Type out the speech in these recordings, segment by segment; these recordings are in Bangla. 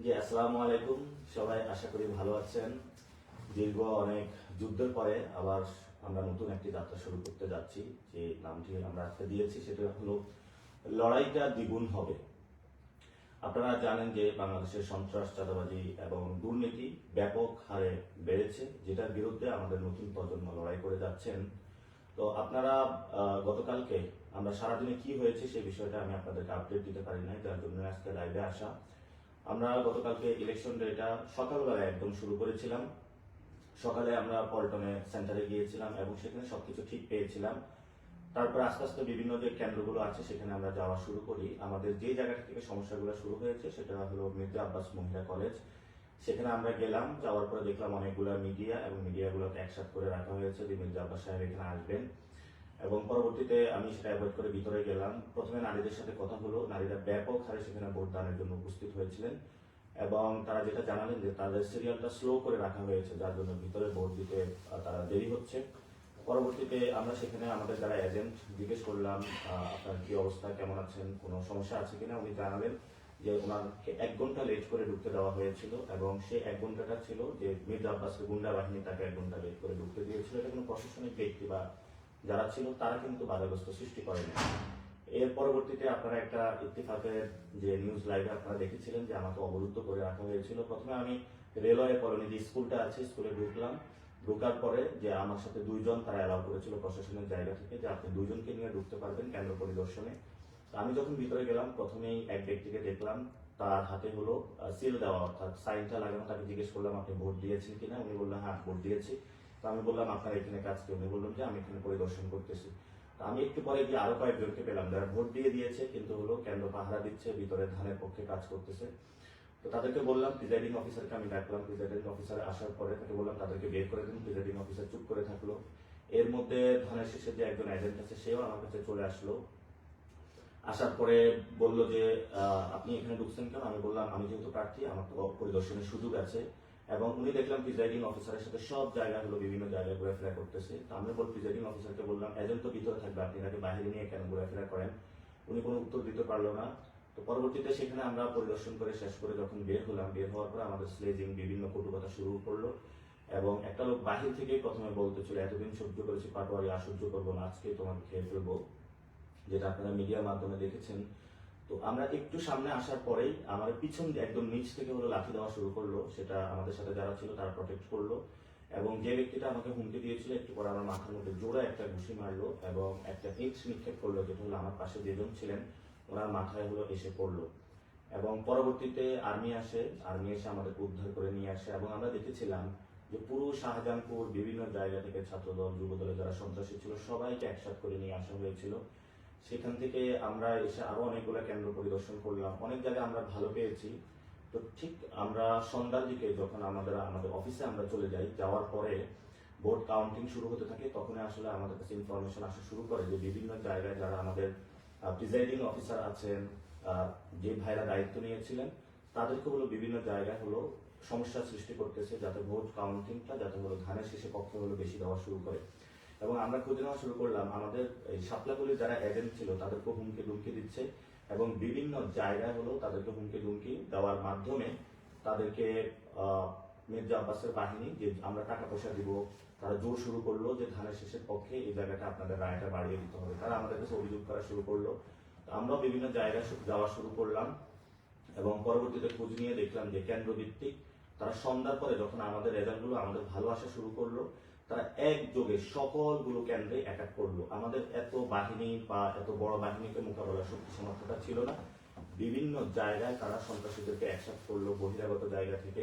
জি, আসসালামু আলাইকুম। সবাই আশা করি ভালো আছেন। দীর্ঘ অনেক যুদ্ধের পরে আবার আমরা নতুন একটি যাত্রা শুরু করতে যাচ্ছি। যে নামটি আমরা আজকে দিয়েছি সেটা হলো লড়াইটা দ্বিগুণ হবে। আপনারা জানেন যে বাংলাদেশের সন্ত্রাস, চাঁদাবাজি এবং দুর্নীতি ব্যাপক হারে বেড়েছে, যেটার বিরুদ্ধে আমাদের নতুন প্রজন্ম লড়াই করে যাচ্ছেন। তো আপনারা গতকালকে আমরা সারাদিনে কি হয়েছে সেই বিষয়টা আমি আপনাদেরকে আপডেট দিতে পারি নাই, যার জন্য আজকে লাইভে আসা। আমরা গতকালকে ইলেকশন ডেটা সকালবেলা একদম শুরু করেছিলাম। সকালে আমরা পল্টনে সেন্টারে গিয়েছিলাম এবং সেখানে সবকিছু ঠিক পেয়েছিলাম। তারপর আস্তে আস্তে বিভিন্ন যে কেন্দ্রগুলো আছে সেখানে আমরা যাওয়া শুরু করি। আমাদের যে জায়গাটা থেকে সমস্যাগুলো শুরু হয়েছে সেটা হলো মির্জা আব্বাস মহিলা কলেজ। সেখানে আমরা গেলাম, যাওয়ার পরে দেখলাম অনেকগুলো মিডিয়া এবং মিডিয়াগুলোকে একসাথে করে রাখা হয়েছে যে মির্জা আব্বাস সাহেব এখানে আসবেন। এবং পরবর্তীতে আমি সেটা অ্যাভয়েড করে ভিতরে গেলাম। প্রথমে নারীদের সাথে কথা হলো, নারীরা ব্যাপক হারে সেখানে ভোট দানের জন্য উপস্থিত হয়েছিলেন এবং তারা যেটা জানালেন যে তাদের সিরিয়ালটা স্লো করে রাখা হয়েছে, যার জন্য ভিতরে ভোট দিতে তারা দেরি হচ্ছে। পরবর্তীতে আমরা সেখানে আমাদের যারা এজেন্ট জিজ্ঞেস করলাম আপনার কি অবস্থা, কেমন আছেন, কোনো সমস্যা আছে কিনা। উনি জানালেন যে ওনাকে 1 ঘন্টা লেট করে ঢুকতে দেওয়া হয়েছিল এবং সেই 1 ঘন্টাটা ছিল যে মির্জা আব্বাসের গুন্ডা বাহিনী তাকে 1 ঘন্টা লেট করে ঢুকতে দিয়েছিল। এটা কোনো প্রশাসনিক ব্যক্তি বা যারা ছিল তারা কিন্তু বাধাগ্রস্ত সৃষ্টি করেনি। এর পরবর্তীতে আপনারা একটা ইত্তেফাকের যে নিউজ লাইভে আপনারা দেখেছিলেন যে আমাকে অবরুদ্ধ করে রাখা হয়েছিল। প্রথমে আমি রেলওয়ে কলোনি যে স্কুলটা আছে স্কুলে ঢুকলাম। ঢোকার পরে যে আমার সাথে 2 জন তারা অ্যালাউ করেছিল প্রশাসনের জায়গা থেকে যে আপনি 2 জনকে নিয়ে ঢুকতে পারবেন কেন্দ্র পরিদর্শনে। আমি যখন ভিতরে গেলাম প্রথমেই এক ব্যক্তিকে দেখলাম, তার হাতে হলো সিল দেওয়া, অর্থাৎ সাইনটা লাগানো। তাকে জিজ্ঞেস করলাম আপনি ভোট দিয়েছেন কিনা। উনি বললেন হ্যাঁ ভোট দিয়েছি। তো আমি বললাম আপনার এখানে কাজ কি। উনি বললাম যে আমি এখানে পরিদর্শন করতেছি। আমি একটু পরে গিয়ে আরো কয়েকজনকে পেলাম যারা ভোট দিয়ে দিয়েছে কিন্তু হলো কেন্দ্র পাহারা দিচ্ছে, ভিতরে ধানের পক্ষে কাজ করতেছে। তো তাদেরকে বললাম, প্রিজাইডিং অফিসারকে আমি ডাকলাম। প্রিজাইডিং অফিসার আসার পরে তাকে বললাম তাদেরকে বের করে দিন। প্রিজাইডিং অফিসার চুপ করে থাকলো। এর মধ্যে ধানের শেষে যে একজন এজেন্ট আছে সেও আমার কাছে চলে আসলো। আসার পরে বলল যে আপনি এখানে ঢুকছেন কেন। আমি বললাম আমি যেহেতু প্রার্থী আমার তো পরিদর্শনের সুযোগ আছে। এবং উনি দেখলাম প্রিজাইডিং অফিসারের সাথে সব জায়গায় হলো বিভিন্ন জায়গায় ঘোরাফেরা করতেছে। তো আমি প্রিজাইডিং অফিসারকে বললাম এজেন্ট তো ভিতরে থাকবে, আপনি তাকে বাইরে নিয়ে কেন ঘোরাফেরা করেন। উনি কোনো উত্তর দিতে পারলো না। তো পরবর্তীতে সেখানে আমরা পরিদর্শন করে শেষ করে যখন বের হলাম, বের হওয়ার পরে আমাদের স্লেজিং বিভিন্ন কটু কথা শুরু করলো এবং একটা লোক বাহির থেকেই প্রথমে বলতেছিল এতদিন সহ্য করেছি পাটোয়ারি, আর সহ্য করবো না, আজকে তোমাকে খেয়ে ফেলবো, যেটা আপনারা মিডিয়ার মাধ্যমে দেখেছেন। তো আমরা একটু সামনে আসার পরেই আমার পিছন একদম নিচ থেকে হলো লাঠি দেওয়া শুরু করলো। সেটা আমাদের সাথে যারা ছিল তারা প্রটেক্ট করলো এবং যে ব্যক্তিটা আমাকে হুমকি দিয়েছিল একটু পরে আমার মাথার মধ্যে জোড়া একটা ঘুষি মারলো এবং একটা ইট নিক্ষেপ করলো, যেটা হলো আমার পাশে যেজন ছিলেন ওনার মাথায় হলো এসে পড়লো। এবং পরবর্তীতে আর্মি আসে, আর্মি এসে আমাদের উদ্ধার করে নিয়ে আসে এবং আমরা দেখেছিলাম যে পুরো শাহজাহানপুর বিভিন্ন জায়গা থেকে ছাত্রদল, যুবদলের যারা সন্ত্রাসী ছিল সবাইকে একসাথ করে নিয়ে আসা হয়েছিল। সেখান থেকে আমরা এসে আরো অনেকগুলো কেন্দ্র পরিদর্শন করলাম, অনেক জায়গায় আমরা ভালো পেয়েছি। তো ঠিক আমরা সন্ধ্যার দিকে যখন আমাদের অফিসে আমরা চলে যাই, যাওয়ার পরে ভোট কাউন্টিং শুরু হতে থাকে, তখন আসলে আমাদের কাছে ইনফরমেশন আসা শুরু করে যে বিভিন্ন জায়গায় যারা আমাদের প্রিজাইডিং অফিসার আছেন, যে ভাইরা দায়িত্ব নিয়েছিলেন তাদেরকে হলো বিভিন্ন জায়গায় হলো সমস্যার সৃষ্টি করতেছে, যাতে ভোট কাউন্টিংটা যাতে হলো ধানের শেষে পক্ষে হলো বেশি দেওয়া শুরু করে। এবং আমরা খুঁজে নেওয়া শুরু করলাম আমাদের এই শাপলাগুলির যারা এজেন্ট ছিল তাদেরকে হুমকি দুমকি দিচ্ছে এবং বিভিন্ন জায়গায় হলো তাদেরকে হুমকি দুমকি দেওয়ার মাধ্যমে তাদেরকে মির্জা আব্বাসের বাহিনী যে আমরা টাকা পয়সা দিব, তারা জোর শুরু করলো যে ধানের শেষের পক্ষে এই জায়গাটা আপনাদের রায়টা বাড়িয়ে দিতে হবে। তারা আমাদের কাছে অভিযোগ করা শুরু করলো। আমরা বিভিন্ন জায়গায় যাওয়া শুরু করলাম এবং পরবর্তীতে খোঁজ নিয়ে দেখলাম যে কেন্দ্রভিত্তিক তারা সন্ধ্যার পরে যখন আমাদের রেজাল্টগুলো আমাদের ভালো আসা শুরু করলো, তারা একযোগে সকলগুলো কেন্দ্রে অ্যাটাক করলো। আমাদের এত বাহিনী বা এত বড় বাহিনীকে মোকাবেলা শক্তি সামর্থ্যটা ছিল না। বিভিন্ন জায়গায় তারা সন্ত্রাসীদেরকে একসাথে করলো বহিরাগত জায়গা থেকে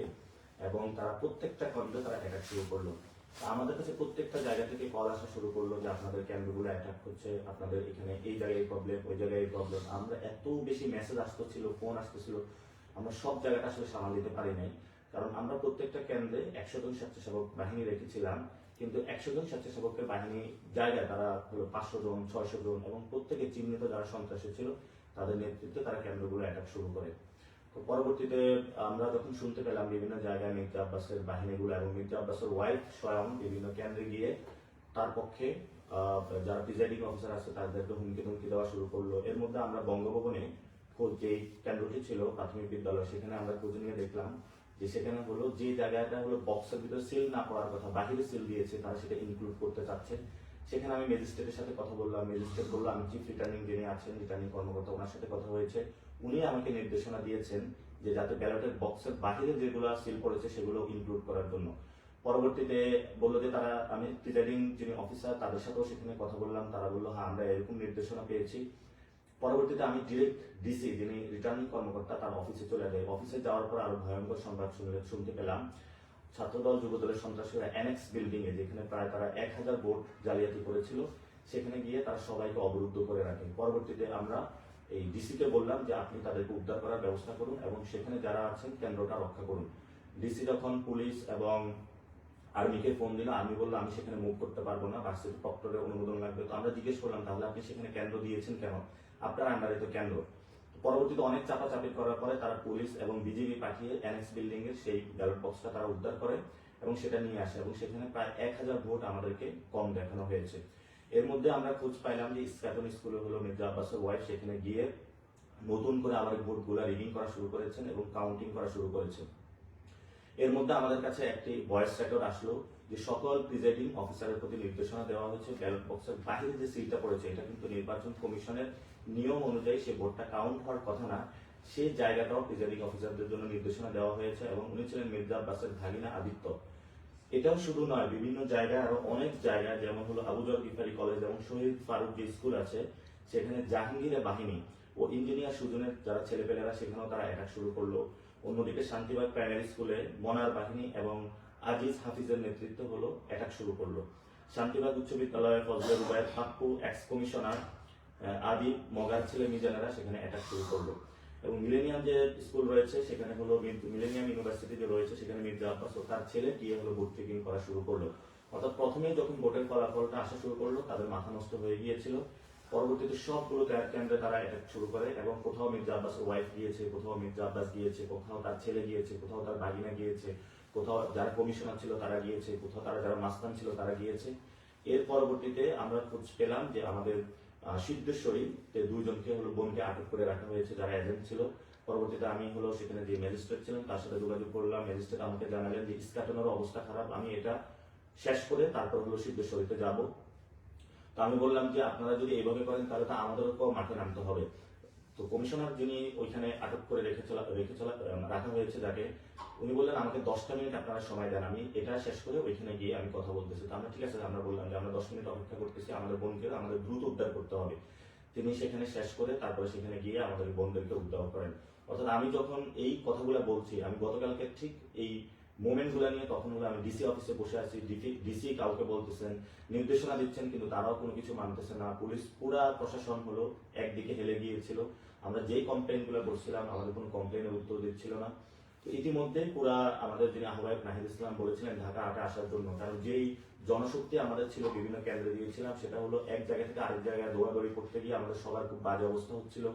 এবং তারা প্রত্যেকটা কেন্দ্রে তারা অ্যাটাক শুরু করলো। আমাদের কাছে প্রত্যেকটা জায়গা থেকে কল আসা শুরু করলো যে আপনাদের কেন্দ্রগুলো অ্যাটাক হচ্ছে, আপনাদের এখানে এই জায়গায় প্রবলেম, ওই জায়গায় প্রবলেম। আমরা এত বেশি মেসেজ আসতেছিল, ফোন আসতেছিল, আমরা সব জায়গাটা আসলে সামাল দিতে পারি নাই। কারণ আমরা প্রত্যেকটা কেন্দ্রে 100 জন স্বেচ্ছাসেবক বাহিনী রেখেছিলাম, কিন্তু 100 জন স্বেচ্ছাসেবকের বাহিনী জায়গায় তারা হলো 500 জন, 600 জন এবং প্রত্যেকে চিহ্নিত যারা সন্ত্রাসী ছিল তাদের নেতৃত্বে তারা কেন্দ্রগুলো অ্যাটাক শুরু করে। তো পরবর্তীতে আমরা যখন শুনতে পেলাম বিভিন্ন জায়গায় মির্জা আব্বাসের বাহিনীগুলো এবং মির্জা আব্বাসের ওয়াইফ স্বয়ং বিভিন্ন কেন্দ্রে গিয়ে তার পক্ষে যারা প্রিজাইডিং অফিসার আছে তাদেরকে হুমকি ধমকি দেওয়া শুরু করলো। এর মধ্যে আমরা বঙ্গভবনে যে কেন্দ্রটি ছিল প্রাথমিক বিদ্যালয়, সেখানে আমরা খোঁজ নিয়ে দেখলাম যে সেখানে হলো যে জায়গাটা হলো বক্সের ভিতরে সিল না করার কথা, বাহিরে সিল দিয়েছে, তারা সেটা ইনক্লুড করতে চাচ্ছে। সেখানে আমি ম্যাজিস্ট্রেটের সাথে কথা বললাম, ম্যাজিস্ট্রেট বললো আমি চিফ রিটার্নিং যিনি আছেন, রিটার্নিং কর্মকর্তা, ওনার সাথে কথা হয়েছে। উনি আমাকে নির্দেশনা দিয়েছেন যে যাতে ব্যালটের বক্সের বাহিরে যেগুলো সিল করেছে সেগুলো ইনক্লুড করার জন্য। পরবর্তীতে বললো যে তারা, আমি প্রিজাইডিং যিনি অফিসার তাদের সাথেও সেখানে কথা বললাম, তারা বললো হ্যাঁ আমরা এরকম নির্দেশনা পেয়েছি। পরবর্তীতে আমি ডিরেক্ট ডিসি যিনি রিটার্নিং কর্মকর্তা তার অফিসে চলে যাই। অফিসে যাওয়ার পর আরো ভয়ঙ্কর সংবাদ শুনতে পেলাম, ছাত্রদল যুবদলের সন্ত্রাসীরা অ্যানেক্স বিল্ডিং এ, যেখানে প্রায় তারা 1000 ভোট জালিয়াতি করেছিল, সেখানে গিয়ে তারা সবাইকে অবরুদ্ধ করে রাখে। পরবর্তীতে আমরা এই ডিসি কে বললাম যে আপনি তাদেরকে উদ্ধার করার ব্যবস্থা করুন এবং সেখানে যারা আছেন কেন্দ্রটা রক্ষা করুন। ডিসি যখন পুলিশ এবং আর্মিকে ফোন দিল, আর্মি বললো আমি সেখানে মুভ করতে পারবো না, ভার্সিটি প্রক্টরের অনুমোদন লাগবে। তো আমরা জিজ্ঞেস করলাম তাহলে আপনি সেখানে কেন্দ্র দিয়েছেন কেন, আপনার আন্ডারে তো কেন্দ্র। পরবর্তীতে অনেক চাপাচাপি করার পরে তারা পুলিশ এবং বিজিবি পাঠিয়ে অ্যানেক্স বিল্ডিং এর সেই ব্যালট বক্সটা তারা উদ্ধার করে এবং সেটা নিয়ে আসে এবং সেখানে প্রায় 1000 ভোট আমাদেরকে কম দেখানো হয়েছে। এর মধ্যে আমরা খোঁজ পাইলাম যে ইস্কাটন স্কুলে হলো মির্জা আব্বাসের ওয়াইফ সেখানে গিয়ে নতুন করে আবার ভোটগুলা রিডিং করা শুরু করেছেন এবং কাউন্টিং করা শুরু করেছেন। এর মধ্যে আমাদের কাছে একটি ভয়েস রেকর্ড আসলো যে সকল প্রিজাইডিং অফিসারের প্রতি নির্দেশনা দেওয়া হয়েছে ব্যালট বক্সের বাহিরে যে সিলটা পড়েছে এটা কিন্তু নির্বাচন কমিশনের নিয়ম অনুযায়ী সে ভোটটা কাউন্ট হওয়ার কথা না, সেই জায়গাটাও প্রিজাইডিং অফিসারদের জন্য নির্দেশনা দেওয়া হয়েছে এবং উনি ছিলেন মির্জা আব্বাসের ভাগিনা আদিত্য। এটাও শুধু নয়, বিভিন্ন জায়গায় আরো অনেক জায়গায়, যেমন হলো আবুজর গিফারি কলেজ এবং শহীদ ফারুক যে স্কুল আছে সেখানে জাহাঙ্গীরের বাহিনী ও ইঞ্জিনিয়ার সুজনের যারা ছেলেপেলেরা সেখানেও তারা অ্যাটাক শুরু করলো। অন্যদিকে শান্তিবাগ প্রাইমারি স্কুলে মনার বাহিনী এবং আজিজ হাফিজের নেতৃত্ব হলো অ্যাটাক শুরু করলো। শান্তিবাগ উচ্চ বিদ্যালয়ের ফজলে রুবায়ের হাক্কু এক্স কমিশনার আদি মগার ছেলে মিজানেরা সেখানে অ্যাটাক শুরু করলো। এবং মিলেনিয়াম যে স্কুল রয়েছে সেখানে হলো মিলেনিয়াম ইউনিভার্সিটি যে রয়েছে সেখানে মির্জা আব্বাস ও তার ছেলে গিয়ে হলো ভোট চেকিং করা শুরু করলো। অর্থাৎ প্রথমেই যখন ভোটের ফলাফলটা আসা শুরু করলো তাদের মাথা নষ্ট হয়ে গিয়েছিল। পরবর্তীতে সবগুলো কেন্দ্রে তারা অ্যাটাক শুরু করে এবং কোথাও মির্জা আব্বাসের ওয়াইফ গিয়েছে, কোথাও মির্জা আব্বাস গিয়েছে, কোথাও তার ছেলে গিয়েছে, কোথাও তার ভাগিনা গিয়েছে, কোথাও যারা কমিশনার ছিল তারা গিয়েছে, কোথাও তারা যারা মাস্তান ছিল তারা গিয়েছে। এর পরবর্তীতে আমরা খোঁজ পেলাম যে আমাদের সিদ্ধেশ্বরী দুইজনকে হলো বোনকে আটক করে রাখা হয়েছে যারা এজেন্ট ছিল। পরবর্তীতে আমি হলো সেখানে যে ম্যাজিস্ট্রেট ছিলেন তার সাথে যোগাযোগ করলাম। ম্যাজিস্ট্রেট আমাকে জানালেন যে ইস্কাটনের অবস্থা খারাপ, আমি এটা শেষ করে তারপর হলো সিদ্ধেশ্বরীতে যাব। তো আমি বললাম যে আপনারা যদি এইভাবে করেন তাহলে তো আমাদেরকেও মাঠে নামতে হবে। তো কমিশনার যিনি ওইখানে আটক করে রাখা হয়েছে যাকে, উনি বললেন আমাকে 10টা মিনিট আপনারা সময় দেন, আমি এটা শেষ করে ওইখানে গিয়ে আমি কথা বলতেছি। তো আমরা ঠিক আছে, আমরা বললাম যে আমরা 10 মিনিট অপেক্ষা করতেছি, আমাদের বোনকে আমাদের দ্রুত উদ্ধার করতে হবে। তিনি সেখানে শেষ করে তারপরে সেখানে গিয়ে আমাদের বোনদেরকে উদ্ধার করেন। অর্থাৎ আমি যখন এই কথাগুলো বলছি, আমি গতকালকে ঠিক এই মোমেন্ট গুলা নিয়ে তখন হলো আমি ডিসি অফিসে বসে আছি, ডিসি কাউকে বলতেছেন, নির্দেশনা দিচ্ছেন কিন্তু তারাও কোনো কিছু মানতেছে না। পুলিশ পুরা প্রশাসন হলো একদিকে হেলে গিয়েছিল। আমরা যেই কমপ্লেন গুলো করছিলাম আমাদের কোনো কমপ্লেনের উত্তর দিচ্ছিল না। তো ইতিমধ্যে পুরা আমাদের যিনি আহ্বায়ক নাহিদ ইসলাম বলেছিলেন ঢাকা 8-এ আসার জন্য, কারণ যেই জনশক্তি আমাদের ছিল বিভিন্ন কেন্দ্রে দিয়েছিলাম সেটা হলো এক জায়গা থেকে আরেক জায়গায় দৌড়াদৌড়ি করতে গিয়ে আমাদের সবার খুব বাজে অবস্থা হচ্ছিল।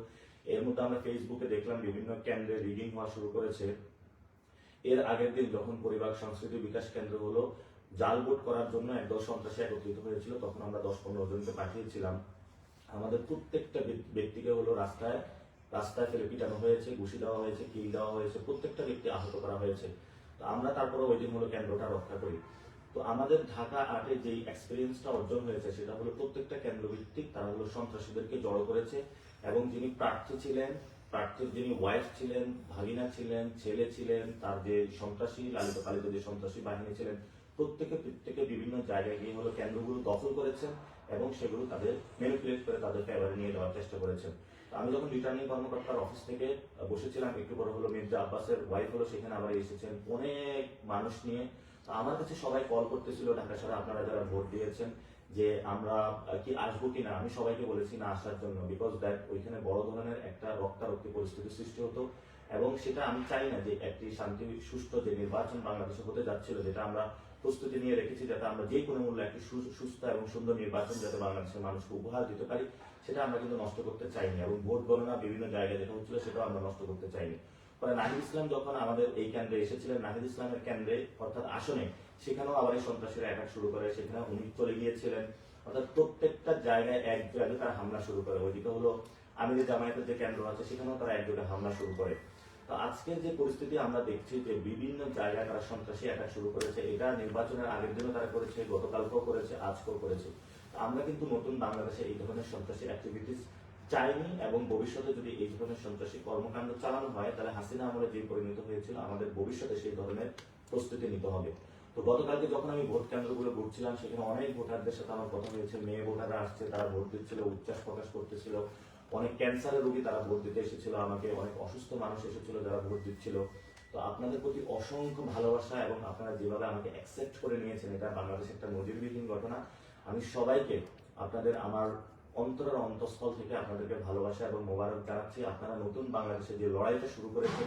এর মধ্যে আমরা ফেসবুকে দেখলাম বিভিন্ন কেন্দ্রে রিগিং হওয়া শুরু করেছে। এর আগের দিন যখন পরিবার সংস্কৃতি বিকাশ কেন্দ্র হলো জাল ভোট করার জন্য একদল সন্ত্রাসী একত্রিত হয়েছিল, তখন আমরা 10-15 জনকে পাঠিয়েছিলাম। আমাদের প্রত্যেকটা ব্যক্তিকে হলো রাস্তায় ফেলে পিটানো হয়েছে, ঘুষি দেওয়া হয়েছে, কিল দেওয়া হয়েছে, প্রত্যেকটা ব্যক্তি আহত করা হয়েছে। তো আমরা তারপরে ওই দিন হলো কেন্দ্রটা রক্ষা করি। তো আমাদের ঢাকা 8-এ যেই এক্সপিরিয়েন্সটা অর্জন হয়েছে সেটা হলো প্রত্যেকটা কেন্দ্র ভিত্তিক তারা হলো সন্ত্রাসীদেরকে জড়ো করেছে এবং যিনি প্রার্থী ছিলেন, প্রার্থীর যিনি ওয়াইফ ছিলেন, ভাগিনা ছিলেন, ছেলে ছিলেন, তার যে সন্ত্রাসী লালিত পালিত যে সন্ত্রাসী বাহিনী ছিলেন, প্রত্যেকে বিভিন্ন জায়গায় গিয়ে হলো কেন্দ্রগুলো দখল করেছেন এবং সেগুলো তাদের ম্যানিপুলেট করে তাদের ফেভারে নিয়ে যাওয়ার চেষ্টা করেছেন। আমি যখন রিটার্নিং কর্মকর্তার অফিস থেকে বসেছিলাম, একটু পরে হলো মির্জা আব্বাসের ওয়াইফ হলো সেখানে আবার এসেছেন অনেক মানুষ নিয়ে। আমার কাছে সবাই কল করতেছিল ঢাকা শহরে আপনারা যারা ভোট দিয়েছেন যে আমরা কি আসবো কিনা। আমি সবাইকে বলেছি না আসার জন্য, বিকজ দ্যাট ওইখানে বড় ধরনের একটা রক্তারক্তি পরিস্থিতি সৃষ্টি হতো এবং সেটা আমি চাই না যে একটি শান্তি সুষ্ঠু যে নির্বাচন বাংলাদেশে হতে যাচ্ছিল, যেটা আমরা প্রস্তুতি নিয়ে রেখেছি যাতে আমরা যে কোনো মূল্যে একটি সুস্থ এবং সুন্দর নির্বাচন যাতে বাংলাদেশের মানুষকে উপহার দিতে পারি, সেটা আমরা কিন্তু নষ্ট করতে চাইনি এবং ভোট গণনা বিভিন্ন জায়গায় যেটা হচ্ছিল সেটাও আমরা নষ্ট করতে চাইনি। পরে নাহিদ ইসলাম যখন আমাদের এই কেন্দ্রে এসেছিলেন, নাহিদ ইসলামের কেন্দ্রে অর্থাৎ আসনে, সেখানেও আবার এই সন্ত্রাসীরা অ্যাটাক শুরু করে, সেখানে উনি চলে গিয়েছিলেন। অর্থাৎ প্রত্যেকটা জায়গায় এক জায়গায় তারা হামলা শুরু করে। ওইদিকে হলো আমিরের জামায়াতের যে কেন্দ্র আছে সেখানেও তারা একযোগে হামলা শুরু করে। তো আজকের যে পরিস্থিতি আমরা দেখছি যে বিভিন্ন জায়গায় তারা সন্ত্রাসী অ্যাটাক শুরু করেছে, এটা নির্বাচনের আগের দিনও তারা করেছে, গতকালকেও করেছে, আজকেও করেছে। আমরা কিন্তু নতুন বাংলাদেশে এই ধরনের সন্ত্রাসী অ্যাক্টিভিটিস চাইনি, এবং ভবিষ্যতে যদি এই ধরনের সন্ত্রাসী কর্মকাণ্ড চালানো হয় তাহলে হাসিনা আমলে যে পরিণত হয়েছিল আমাদের ভবিষ্যতে সেই ধরনের প্রস্তুতি নিতে হবে। তো গতকালকে যখন আমি ভোট কেন্দ্রগুলো ঘুরছিলাম সেখানে অনেক ভোটারদের সাথে আমার কথা হয়েছে, মেয়ে ভোটাররা আসছে, তারা ভোট দিচ্ছিল, উচ্ছ্বাস প্রকাশ করতেছিল, অনেক ক্যান্সারের রোগী তারা ভোট দিতে এসেছিল, আমাকে অনেক অসুস্থ মানুষ এসেছিল যারা ভোট দিচ্ছিল। তো আপনাদের প্রতি অসংখ্য ভালোবাসা, এবং আপনারা যেভাবে আমাকে অ্যাকসেপ্ট করে নিয়েছেন, এটা বাংলাদেশে একটা নজিরবিহীন ঘটনা। আমি সবাইকে আপনাদের আমার অন্তরের অন্তঃস্থল থেকে আপনাদেরকে ভালোবাসা এবং মোবারক জানাচ্ছি। আপনারা নতুন বাংলাদেশে যে লড়াইটা শুরু করেছেন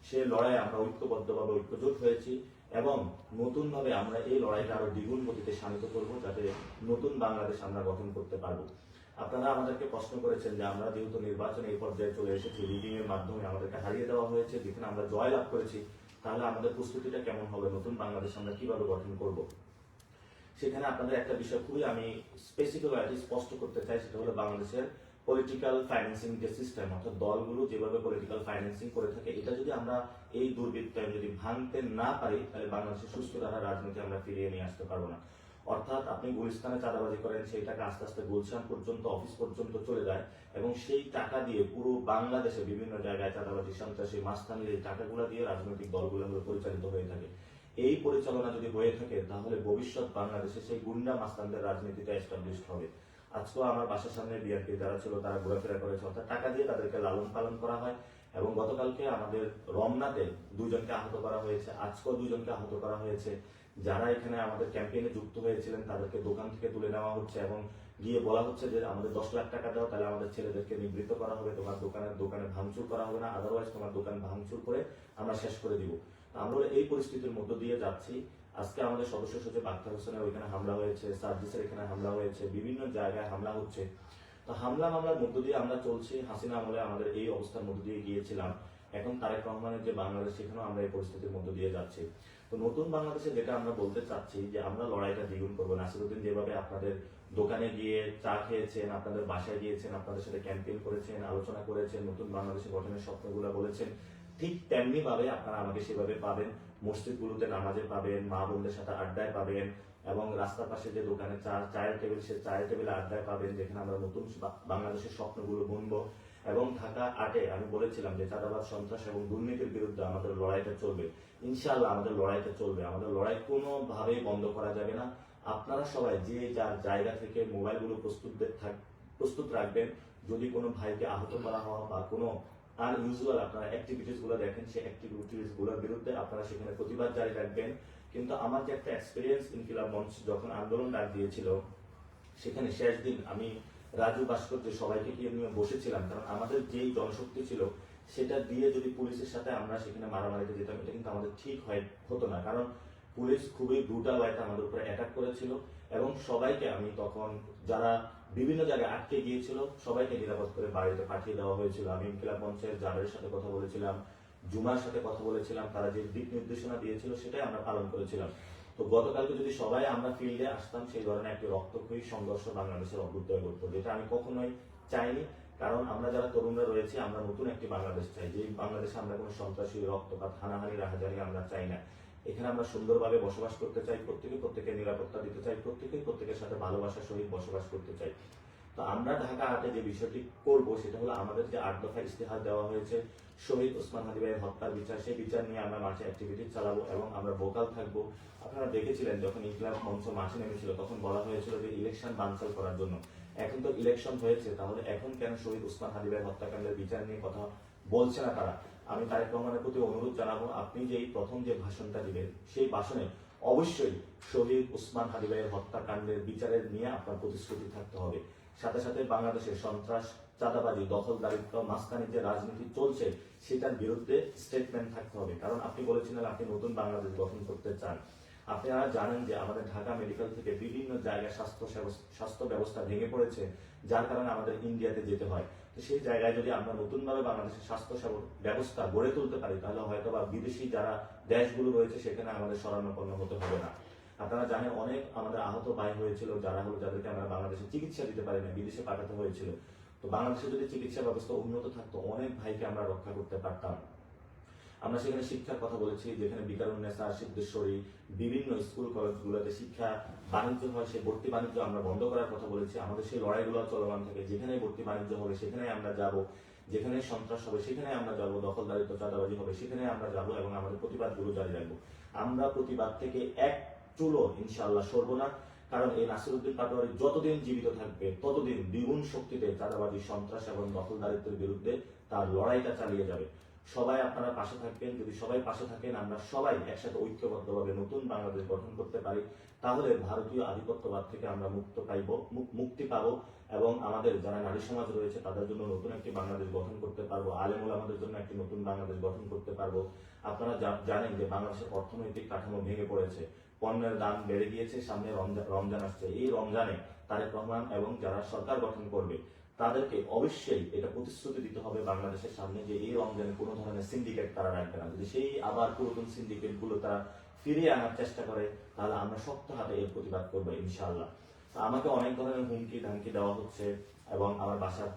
সেই লড়াইয়ে আমরা ঐক্যবদ্ধভাবে ঐক্যজোট হয়েছি, এবং নতুনভাবে আমরা এই লড়াইটা আরো দ্বিগুণ গতিতে শানিত করব, যাতে নতুন বাংলাদেশ আমরা গঠন করতে পারবো। আপনারা আমাদেরকে প্রশ্ন করেছেন যে আমরা যেহেতু নির্বাচনে এই পর্যায়ে চলে এসেছি, রিডিং এর মাধ্যমে আমাদেরকে হারিয়ে দেওয়া হয়েছে, যেখানে আমরা জয় লাভ করেছি, তাহলে আমাদের প্রস্তুতিটা কেমন হবে, নতুন বাংলাদেশ আমরা কিভাবে গঠন করব। সেখানে আপনাদের একটা বিষয় খুবই আমি স্পেসিফিক স্পষ্ট করতে চাই, সেটা হলো বাংলাদেশের পলিটিক্যাল ফাইন্যান্সিং যে সিস্টেম, অর্থাৎ দলগুলো যেভাবে পলিটিক্যাল ফাইন্যান্সিং করে থাকে, এটা যদি আমরা এই দুর্বৃত্তায়ন যদি ভাঙতে না পারি তাহলে বাংলাদেশের সুস্থ ধারা রাজনীতি আমরা ফিরিয়ে নিয়ে আসতে পারবো না। অর্থাৎ আপনি গুলিস্তানে চাঁদাবাজি করেন, সেই টাকা আস্তে আস্তে গুলশান পর্যন্ত, অফিস পর্যন্ত চলে যায়, এবং সেই টাকা দিয়ে পুরো বাংলাদেশে বিভিন্ন জায়গায় চাঁদাবাজি, সন্ত্রাসী, মাস্তানির এই টাকাগুলো দিয়ে রাজনৈতিক দলগুলো পরিচালিত হয়ে থাকে। এই পরিচালনা যদি হয়ে থাকে তাহলে ভবিষ্যৎ বাংলাদেশে সেই গুন্ডা মাস্তানদের রাজনীতিটা এস্টাবলিশড হবে। আজকেও আমার বাসার সামনে বিএনপি যারা ছিল তারা ঘোরাফেরা করেছে, অর্থাৎ টাকা দিয়ে তাদেরকে লালন পালন করা হয়। এবং গতকালকে আমাদের রমনাতে 2 জনকে আহত করা হয়েছে, আজকেও 2 জনকে আহত করা হয়েছে। যারা এখানে আমাদের ক্যাম্পেইনে যুক্ত হয়েছিলেন তাদেরকে দোকান থেকে তুলে নেওয়া হচ্ছে, এবং গিয়ে বলা হচ্ছে যে আমাদের 10 লাখ টাকা দাও, তাহলে আমাদের ছেলেদেরকে নিবৃত্ত করা হবে, তোমার দোকানে ভাঙচুর করা হবে না, আদারওয়াইজ তোমার দোকান ভাঙচুর করে আমরা শেষ করে দিব। আমরা এই পরিস্থিতির মধ্য দিয়ে যাচ্ছি। আজকে আমাদের সদস্য সচিব আখতার হোসেনের ওইখানে হামলা হয়েছে, সার্জিসের এখানে হামলা হয়েছে, বিভিন্ন জায়গায় হামলা হচ্ছে। তো হামলা মামলার মধ্য দিয়ে আমরা চলছি। হাসিনা আমলে আমাদের এই অবস্থার মধ্য দিয়ে গিয়েছিলাম, এখন তারেক রহমানের যে বাংলাদেশ সেখানেও আমরা এই পরিস্থিতির মধ্য দিয়ে যাচ্ছি। তো নতুন বাংলাদেশে যেটা আমরা বলতে চাচ্ছি যে আমরা লড়াইটা দ্বিগুণ করবো। নাসিরুদ্দিন যেভাবে আপনাদের দোকানে গিয়ে চা খেয়েছেন, আপনাদের বাসায় গিয়েছেন, আপনাদের সাথে ক্যাম্পেইন করেছেন, আলোচনা করেছেন, নতুন বাংলাদেশে গঠনের স্বপ্নগুলো বলেছেন, ঠিক তেমনি ভাবে আপনারা আমাকে সেভাবে পাবেন। মসজিদগুলোতে নামাজে পাবেন, মা বোনদের সাথে আড্ডায় পাবেন, এবং রাস্তার পাশে যে দোকানে চায়ের টেবিল, সে চায়ের টেবিলে আড্ডায় পাবেন, যেখানে আমরা নতুন বাংলাদেশের স্বপ্নগুলো বুনবো। এবং ঢাকা 8-এ আমি বলেছিলাম যে চাঁদাবাদ, সন্ত্রাস এবং দুর্নীতির বিরুদ্ধে আমাদের লড়াইটা চলবে। ইনশাআল্লাহ আমাদের লড়াইটা চলবে, আমাদের লড়াই কোনোভাবেই বন্ধ করা যাবে না। আপনারা সবাই যে যার জায়গা থেকে মোবাইলগুলো প্রস্তুত রাখবেন। যদি কোনো ভাইকে আহত করা হয় বা কোনো আনইউজুয়াল আপনারা অ্যাক্টিভিটিস গুলো দেখেন, সেই অ্যাক্টিভিটিস গুলোর বিরুদ্ধে আপনারা সেখানে প্রতিবাদ জারি রাখবেন। কিন্তু আমার যে একটা এক্সপিরিয়েন্স, ইনকিলাব মঞ্চ যখন আন্দোলন ডাক দিয়েছিল, সেখানে শেষ দিন আমি রাজু ভাস্কর্য সবাইকে নিয়ে বসেছিলাম, কারণ আমাদের যেই জনশক্তি ছিল সেটা দিয়ে যদি পুলিশের সাথে আমরা সেখানে মারামারিতে যেতাম, এটা কিন্তু আমাদের ঠিক হতো না, কারণ পুলিশ খুবই ব্রুটাল ওয়েতে আমাদের উপরে অ্যাটাক করেছিল। এবং সবাইকে আমি তখন যারা বিভিন্ন জায়গায় আটকে গিয়েছিল সবাইকে নিরাপদ করে বাড়িতে পাঠিয়ে দেওয়া হয়েছিল। আমি ইনকিলাব মঞ্চের জাবের সাথে কথা বলেছিলাম, জুমার সাথে কথা বলেছিলাম, তারা যে দিক নির্দেশনা দিয়েছিল সেটাই আমরা পালন করেছিলাম। তো গতকালকে যদি সবাই আমরা ফিল্ডে আসতাম, সেই ধরনের একটি রক্তক্ষয়ী সংঘর্ষ বাংলাদেশের অভ্যুদয় করতো, যেটা আমি কখনোই চাইনি। কারণ আমরা যারা তরুণরা রয়েছি, আমরা নতুন একটি বাংলাদেশ চাই, যে বাংলাদেশে আমরা কোনো সন্ত্রাসী, রক্তপাত, হানাহানি, রাহাজানি আমরা চাই না। এখানে আমরা সুন্দরভাবে বসবাস করতে চাই, প্রত্যেকের নিরাপত্তা দিতে চাই, প্রত্যেকের সাথে ভালোবাসার সহিত বসবাস করতে চাই। তো আমরা ঢাকা 8-এ যে বিষয়টি করব সেটা হলো আমাদের যে 8 দফা ইস্তেহার দেওয়া হয়েছে শহীদ ওসমান হাদি ভাইয়ের হত্যার বিচার, সেই বিচার নিয়ে আমরা মাঠে অ্যাক্টিভিটি চালাবো এবং আমরা ভোকাল থাকবো। আপনারা দেখেছিলেন যখন ইনকিলাব মঞ্চ মাঠে নেমেছিল তখন বলা হয়েছিল যে ইলেকশন বানচাল করার জন্য। এখন তো ইলেকশন হয়েছে, তাহলে এখন কেন শহীদ ওসমান হাদি ভাইয়ের হত্যাকাণ্ডের বিচার নিয়ে কথা বলছে না তারা? আমি তারেক রহমানের প্রতি অনুরোধ জানাবো, আপনি যে প্রথম যে ভাষণটা দিবেন সেই ভাষণে অবশ্যই শহীদ ওসমান হাদি ভাইয়ের হত্যাকাণ্ডের বিচারের নিয়ে আপনার প্রতিশ্রুতি থাকতে হবে। সাথে সাথে বাংলাদেশের সন্ত্রাস, চাঁদাবাজি, দখলদারিত্ব, মাঝখানে যে রাজনীতি চলছে সেটার বিরুদ্ধে স্টেটমেন্ট থাকতে হবে। কারণ আপনি বলেছিলেন আপনি নতুন বাংলাদেশ গঠন করতে চান। আপনারা জানেন যে আমাদের ঢাকা মেডিকেল থেকে বিভিন্ন জায়গায় স্বাস্থ্য ব্যবস্থা ভেঙে পড়েছে, যার কারণে আমাদের ইন্ডিয়াতে যেতে হয়। তো সেই জায়গায় যদি আমরা নতুনভাবে বাংলাদেশের স্বাস্থ্য ব্যবস্থা গড়ে তুলতে পারি, তাহলে হয়তো বা বিদেশি যারা দেশগুলো রয়েছে সেখানে আমাদের শরণাপন্ন হতে হবে না। আপনারা জানেন অনেক আমাদের আহত ভাই হয়েছিল যাদেরকে আমরা বাংলাদেশে চিকিৎসা দিতে পারি না, বিদেশে পাঠাতে হয়েছিল। তো বাংলাদেশে যদি চিকিৎসা ব্যবস্থা উন্নত থাকতো, অনেক ভাইকে আমরা রক্ষা করতে পারতাম। আমরা সেখানে শিক্ষার কথা বলেছি, যেখানে বিকারুন্নেসা, সিদ্ধেশ্বরী, বিভিন্ন স্কুল কলেজগুলোতে শিক্ষা বাণিজ্য হয়, সেই ভর্তি বাণিজ্য আমরা বন্ধ করার কথা বলেছি। আমাদের সেই লড়াইগুলো চলমান থাকে, যেখানে ভর্তি বাণিজ্য হবে সেখানে আমরা যাব, যেখানে সন্ত্রাস হবে সেখানে আমরা যাব, দখলদারিত্ব চাঁদাবাজি হবে সেখানে আমরা যাব, এবং আমাদের প্রতিবাদগুলো জারি রাখবো। আমরা প্রতিবাদ থেকে এক চুলো ইনশাআল্লাহ সরব না, কারণ এই নাসিরউদ্দিন পাটোয়ারি যতদিন জীবিত থাকবে ততদিন দ্বিগুণ শক্তিতে চাঁদাবাজি, সন্ত্রাস এবং দখলদারিত্বের বিরুদ্ধে তার লড়াইটা চালিয়ে যাবে। সবাই আপনারা পাশে থাকবেন। যদি সবাই পাশে থাকেন, আমরা সবাই একসাথে ঐক্যবদ্ধভাবে নতুন বাংলাদেশ গঠন করতে পারি, তাহলে ভারতীয় আধিপত্যবাদ থেকে আমরা মুক্তি পাবো, এবং আমাদের যারা নারী সমাজ রয়েছে তাদের জন্য নতুন একটি বাংলাদেশ গঠন করতে পারবো, আলেম ওলামাদের জন্য একটি নতুন বাংলাদেশ গঠন করতে পারবো। আপনারা জানেন যে বাংলাদেশের অর্থনৈতিক কাঠামো ভেঙে পড়েছে, পণ্যের দাম বেড়ে গিয়েছে, সামনে রমজান আসছে। এই রমজানে তারেক রহমান এবং যারা সরকার গঠন করবে তাদেরকে অবশ্যই এটা প্রতিশ্রুতি দিতে হবে বাংলাদেশের সামনে যে এই রমজানে কোনো ধরনের সিন্ডিকেট তারা রাখবে না। যদি সেই আবার পুরাতন সিন্ডিকেট গুলো তারা ফিরিয়ে আনার চেষ্টা করে, তাহলে আমরা শক্ত হাতে এর প্রতিবাদ করবো ইনশাআল্লাহ। আমাকে অনেক ধরনের হুমকি ধামকি দেওয়া হচ্ছে, এবং আমার বাসার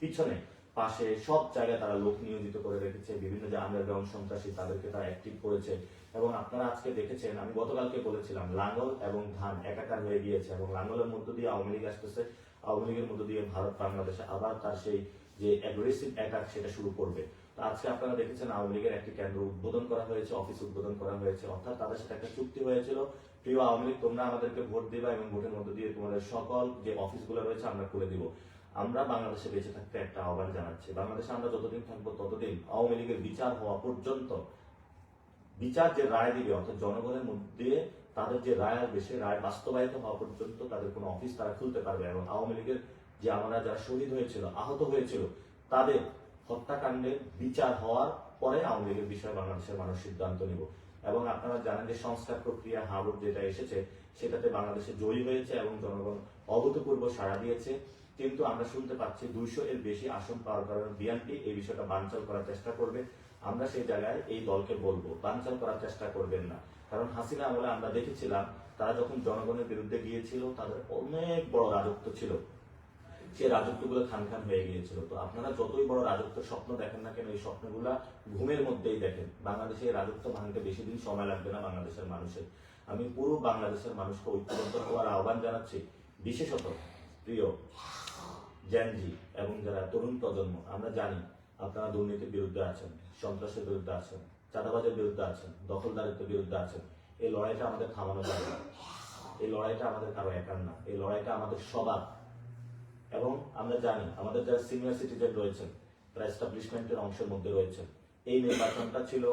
পিছনে পাশে সব জায়গায় তারা লোক নিয়োজিত করে রেখেছে, বিভিন্ন যে আন্ডারগ্রাউন্ড সন্ত্রাসী তাদেরকে তারা অ্যাক্টিভ করেছে। এবং আপনারা আজকে দেখেছেন, আমি গতকালকে বলেছিলাম লাঙ্গল এবং ধান একাকার হয়ে গিয়েছে, এবং লাঙ্গলের মধ্য দিয়ে আওয়ামী লীগ আসতেছে, আওয়ামী লীগের মধ্য দিয়ে ভারত বাংলাদেশে আবার তার সেই যে অ্যাগ্রেসিভ অ্যাটাক সেটা শুরু করবে। তো আজকে আপনারা দেখেছেন আওয়ামী লীগের একটি কেন্দ্র উদ্বোধন করা হয়েছে, অফিস উদ্বোধন করা হয়েছে, অর্থাৎ তাদের সাথে একটা চুক্তি হয়েছিল, প্রিয় আওয়ামী লীগ তোমরা আমাদেরকে ভোট দিবা এবং ভোটের মধ্য দিয়ে তোমাদের সকল যে অফিসগুলো রয়েছে আমরা খুলে দিব। আমরা বাংলাদেশে বেঁচে থাকতে একটা আহ্বান জানাচ্ছি, বাংলাদেশে আমরা যতদিন থাকবো ততদিন আওয়ামী লীগের বিচার হওয়া পর্যন্ত, বিচার যে রায় দিবে অর্থাৎ জনগণের মধ্যে তাদের যে রায় আসবে সে রায় বাস্তবায়িত হওয়া পর্যন্ত তাদের কোনো অফিস তারা খুলতে পারবে। এবং আওয়ামী লীগের যে আমরা যারা শহীদ হয়েছিল, আহত হয়েছিল, তাদের হত্যাকাণ্ডের বিচার হওয়ার পরে আওয়ামী লীগের বিষয়ে বাংলাদেশের মানুষ সিদ্ধান্ত নিব। এবং আপনারা জানেন যে সংস্কার প্রক্রিয়া হাবুট যেটা এসেছে সেটাতে বাংলাদেশে জয়ী হয়েছে এবং জনগণ অভূতপূর্ব সাড়া দিয়েছে। কিন্তু আমরা শুনতে পাচ্ছি 200 এর বেশি আসন পাওয়ার কারণে বিএনপি এই বিষয়টা বানচাল করার চেষ্টা করবে। আমরা সেই জায়গায় এই দলকে বলবো বানচাল করার চেষ্টা করবেন না, কারণ হাসিনা আমলে আমরা দেখেছিলাম তারা যখন জনগণের বিরুদ্ধে গিয়েছিল তাদের অনেক বড় রাজত্ব ছিল, সেই রাজত্বগুলো খান খান হয়ে গিয়েছিল। তো আপনারা যতই বড় রাজত্বের স্বপ্ন দেখেন না কেন, এই স্বপ্নগুলা ঘুমের মধ্যেই দেখেন। বাংলাদেশে এই রাজত্ব ভাঙতে বেশি দিন সময় লাগবে না বাংলাদেশের মানুষের। আমি পুরো বাংলাদেশের মানুষকে ঐক্যবদ্ধ হওয়ার আহ্বান জানাচ্ছি, বিশেষত প্রিয় জেনজি এবং যারা তরুণ প্রজন্ম। আমরা জানি আপনারা দুর্নীতির বিরুদ্ধে আছেন, সন্ত্রাসের বিরুদ্ধে আছেন, চাঁদাবাজের বিরুদ্ধে আছেন, দখলদারিত্বের বিরুদ্ধে আছেন। এই লড়াইটা আমাদের থামানো যাবে না, এই লড়াইটা আমাদের কারো একার না, এই লড়াইটা আমাদের সবার। এবং আমরা জানি আমাদের যারা সিনিয়র সিটিজেন রয়েছেন তারা এস্টাবলিশমেন্টের অংশের মধ্যে রয়েছেন। এই নির্বাচনটা ছিল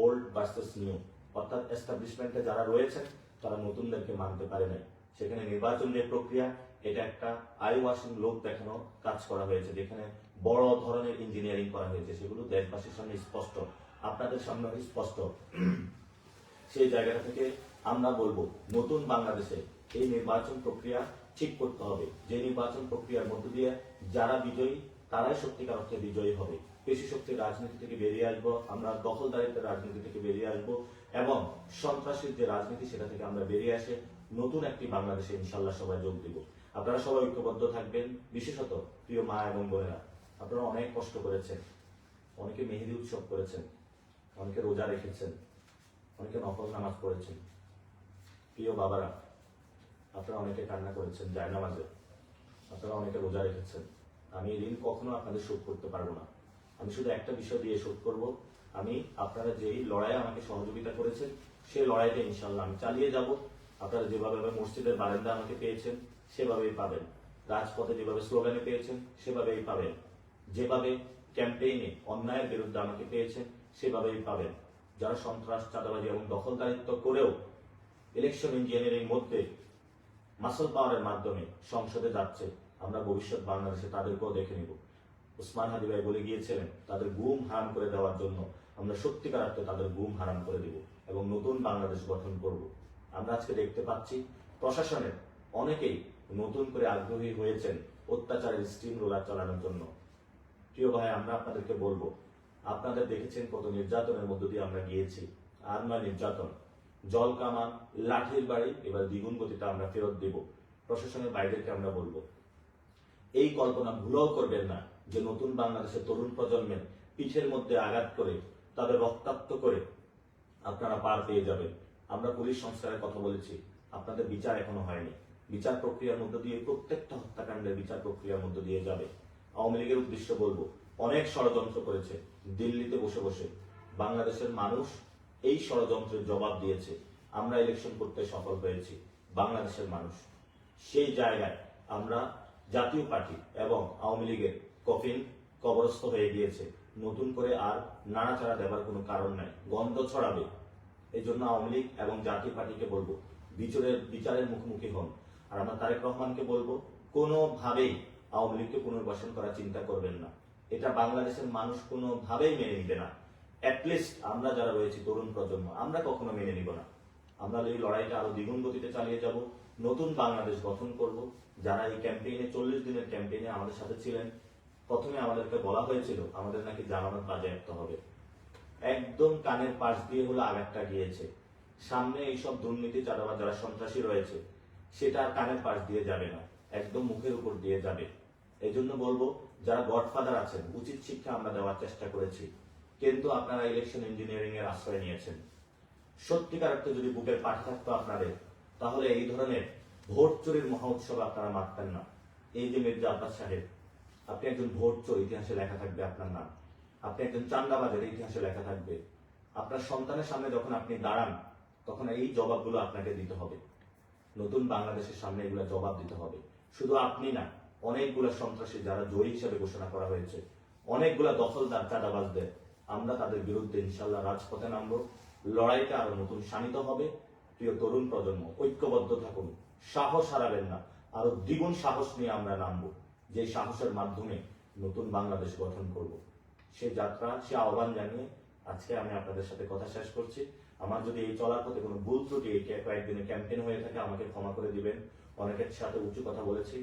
ওল্ড ভার্সেস নিউ, অর্থাৎ এস্টাবলিশমেন্টে যারা রয়েছেন তারা নতুনদেরকে মানতে পারে নাই। সেখানে নির্বাচন যে প্রক্রিয়া, এটা একটা আই ওয়াশিং লোক দেখানো কাজ করা হয়েছে, যেখানে বড় ধরনের ইঞ্জিনিয়ারিং করা হয়েছে, সেগুলো দেশবাসীর সামনে স্পষ্ট, আপনাদের সামনে স্পষ্ট। সেই জায়গাটা থেকে আমরা বলবো নতুন বাংলাদেশে এই নির্বাচন প্রক্রিয়া ঠিক করতে হবে, যে নির্বাচন প্রক্রিয়ার মধ্য দিয়ে যারা বিজয়ী তারাই সত্যিকার অর্থে বিজয়ী হবে। পেশি শক্তির রাজনীতি থেকে বেরিয়ে আসবো, আমরা দখলদারিত্বের রাজনীতি থেকে বেরিয়ে আসবো, এবং সন্ত্রাসীর যে রাজনীতি সেটা থেকে আমরা বেরিয়ে আসে নতুন একটি বাংলাদেশে ইনশাল্লাহ সবাই যোগ দিব। আপনারা সবাই ঐক্যবদ্ধ থাকবেন। বিশেষত প্রিয় মা এবং বোনেরা, আপনারা অনেক কষ্ট করেছেন, অনেকে মেহেদি উৎসব করেছেন, অনেকে রোজা রেখেছেন, অনেকে নফল নামাজ পড়েছেন। প্রিয় বাবারা, আপনারা অনেকে কান্না করেছেন জায়নামাজে, আপনারা অনেকে রোজা রেখেছেন। আমি এই ঋণ কখনো আপনাদের শোধ করতে পারবো না, আমি শুধু একটা বিষয় দিয়ে শোধ করব। আমি আপনারা যেই লড়াইয়ে আমাকে সহযোগিতা করেছেন সেই লড়াইটা ইনশাল্লাহ আমি চালিয়ে যাব। আপনারা যেভাবে মসজিদের বারান্দা আমাকে পেয়েছেন সেভাবেই পাবেন, রাজপথে যেভাবে স্লোগানে পেয়েছেন সেভাবেই পাবেন, যেভাবে ক্যাম্পেইনে অন্যায়ের বিরুদ্ধে আমাকে পেয়েছেন সেভাবেই পাবেন। যারা সন্ত্রাস, চাঁদাবাজি এবং দখলদারিত্ব করেও ইলেকশন ইঞ্জিনিয়ারিং মধ্যে মাসল পাওয়ারের মাধ্যমে সংসদে যাচ্ছে, আমরা ভবিষ্যৎ বাংলাদেশে তাদেরকেও দেখে নিব। উসমান হাদি ভাই বলে গিয়েছিলেন তাদের গুম হারাম করে দেওয়ার জন্য আমরা সত্যিকার অর্থে তাদের গুম হারাম করে দিব এবং নতুন বাংলাদেশ গঠন করব। আমরা আজকে দেখতে পাচ্ছি প্রশাসনের অনেকেই নতুন করে আগ্রহী হয়েছেন অত্যাচারের স্টিম রোলার চালানোর জন্য। প্রিয় ভাই, আমরা আপনাদেরকে বলবো, আপনাদের দেখেছেন কত নির্যাতনের মধ্য দিয়ে আমরা গিয়েছি, আর নয় নির্যাতন, জল কামান, লাঠির বাড়ি, এবার দ্বিগুণ গতিতে আমরা ফেরত দেব। প্রশাসনের বাইরেকে আমরা বলবো এই কল্পনা ভুলেও করবেন না যে নতুন বাংলাদেশের তরুণ প্রজন্মের পিঠের মধ্যে আঘাত করে তাদের রক্তাক্ত করে আপনারা পার পেয়ে যাবেন। আমরা পুলিশ সংস্কারের কথা বলেছি, আপনাদের বিচার এখনো হয়নি। বিচার প্রক্রিয়ার মধ্য দিয়ে প্রত্যেকটা হত্যাকাণ্ডের বিচার প্রক্রিয়ার মধ্য দিয়ে যাবে। আওয়ামী লীগের উদ্দেশ্যে বলবো, অনেক ষড়যন্ত্র করেছে দিল্লিতে বসে বসে। বাংলাদেশের মানুষ এই ষড়যন্ত্রের জবাব দিয়েছে। আমরা ইলেকশন করতে সফল হয়েছি, বাংলাদেশের মানুষ। সেই জায়গায় আমরা জাতীয় পার্টি এবং আওয়ামী লীগের কফিন কবরস্থ হয়ে গিয়েছে। নতুন করে আর নাড়াচাড়া দেওয়ার কোনো কারণ নাই, গন্ধ ছড়াবে। এই জন্য আওয়ামী লীগ এবং জাতীয় পার্টিকে বলবো, বিচারের মুখোমুখি হন। আর আমরা তারেক রহমানকে বলবো, কোনোভাবেই আওয়ামী লীগকে পুনর্বাসন করার চিন্তা করবেন না। এটা বাংলাদেশের মানুষ কোনোভাবেই মেনে নিবে না। অ্যাটলিস্ট আমরা যারা রয়েছি তরুণ প্রজন্ম, আমরা কখনো মেনে নিব না। আমরা এই লড়াইটা আরো দ্বিগুণ গতিতে চালিয়ে যাব, নতুন বাংলাদেশ গঠন করব। যারা এই ক্যাম্পেইনে 40 দিনের ক্যাম্পেইনে আমাদের সাথে ছিলেন, প্রথমে আমাদেরকে বলা হয়েছিল আমাদের নাকি জামানত বাজেয়াপ্ত হবে। একদম কানের পাশ দিয়ে হলো আঘাতটা গিয়েছে। সামনে এইসব দুর্নীতি চাঁদাবাজ যারা সন্ত্রাসী রয়েছে, সেটা আর কানের পাশ দিয়ে যাবে না, একদম মুখের উপর দিয়ে যাবে। এই জন্য বলবো, যারা গডফাদার আছেন, উচিত শিক্ষা আমরা দেওয়ার চেষ্টা করেছি, কিন্তু আপনারা ইলেকশন ইঞ্জিনিয়ারিং এর আশ্রয় নিয়েছেন। সত্যিকার অর্থে যদি বুকের পাঠ থাকতো আপনাদের, তাহলে এই ধরনের ভোট চোরের মহা উৎসবে আপনারা মারতেন না। এই যে মির্জা আব্বাস সাহেব, আপনি একজন ভোট চোর, ইতিহাসে লেখা থাকবে আপনার নাম। আপনি একজন চান্দাবাজের, ইতিহাসে লেখা থাকবে। আপনার সন্তানের সামনে যখন আপনি দাঁড়ান, তখন এই জবাবগুলো আপনাকে দিতে হবে। নতুন বাংলাদেশের সামনে এগুলো জবাব দিতে হবে। শুধু আপনি না, অনেকগুলো সন্ত্রাসী যারা জয়ী হিসেবে ঘোষণা করা হয়েছে, অনেকগুলা দখলদার চাঁদাবাজদের, আমরা তাদের বিরুদ্ধে ইনশাল্লাহ রাজপথে নামবো। লড়াইটা আরো নতুন শানিত হবে। প্রিয় তরুণ প্রজন্ম, ঐক্যবদ্ধ থাকুন, সাহস হারাবেন না। আরো দ্বিগুণ সাহস নিয়ে আমরা নামবো, যে সাহসের মাধ্যমে নতুন বাংলাদেশ গঠন করব। সে যাত্রা, সে আহ্বান জানিয়ে আজকে আমি আপনাদের সাথে কথা শেষ করছি। আমার যদি এই চলার পথে কোনো ভুল ত্রুটি এই কয়েকদিনে ক্যাম্পেইন হয়ে থাকে, আমাকে ক্ষমা করে দিবেন। অনেকের সাথে উঁচু কথা বলেছি।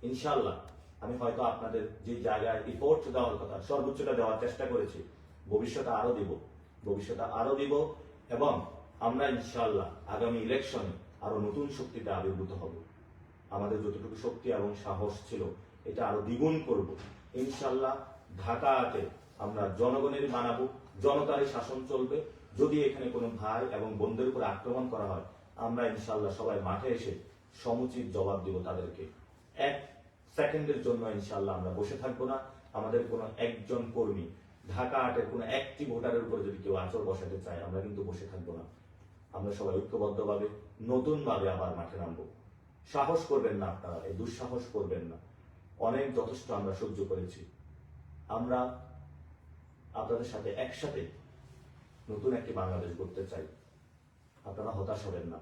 ইনশাআল্লাহ আমি হয়তো আপনাদের যে জায়গায় রিপোর্ট দেওয়ার কথা, সর্বোচ্চটা দেওয়ার চেষ্টা করেছি। ভবিষ্যতে আরো দিব এবং আমরা ইনশাআল্লাহ আগামী ইলেকশনে আরো নতুন শক্তিতে আবির্ভূত হব। আমাদের যতটুকু শক্তি এবং সাহস ছিল, এটা আরো দ্বিগুণ করব ইনশাআল্লাহ। ঢাকাতে আমরা জনগণের বানাবো, জনতারই শাসন চলবে। যদি এখানে কোনো ভাই এবং বোনদের উপর আক্রমণ করা হয়, আমরা ইনশাআল্লাহ সবাই মাঠে এসে সমুচিত জবাব দিব তাদেরকে। 1 সেকেন্ডের জন্য ইনশাআল্লাহ আমরা বসে থাকবো না। আমাদের কোনো একজন কর্মী, ঢাকা আটের কোনো একটি ভোটারের উপর যদি কেউ আঁচড় বসাতে চায়, আমরা কিন্তু বসে থাকবো না। আমরা সবাই ঐক্যবদ্ধভাবে নতুন ভাবে আবার মাঠে নামবো। সাহস করবেন না আপনারা, এই দুঃসাহস করবেন না। অনেক যথেষ্ট আমরা সহ্য করেছি। আমরা আপনাদের সাথে একসাথে নতুন একটি বাংলাদেশ গড়তে চাই। আপনারা হতাশ হবেন না।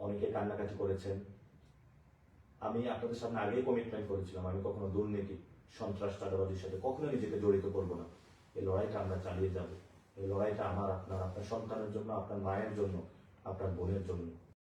অনেকে কান্নাকাটি করেছেন। আমি আপনাদের সামনে আগেই কমিটমেন্ট করেছিলাম, আমি কখনো দুর্নীতি, সন্ত্রাস, চাঁদাবাজির সাথে কখনো নিজেকে জড়িত করবো না। এই লড়াইটা আমরা চালিয়ে যাব। এই লড়াইটা আমার, আপনার সন্তানের জন্য, আপনার মায়ের জন্য, আপনার বোনের জন্য।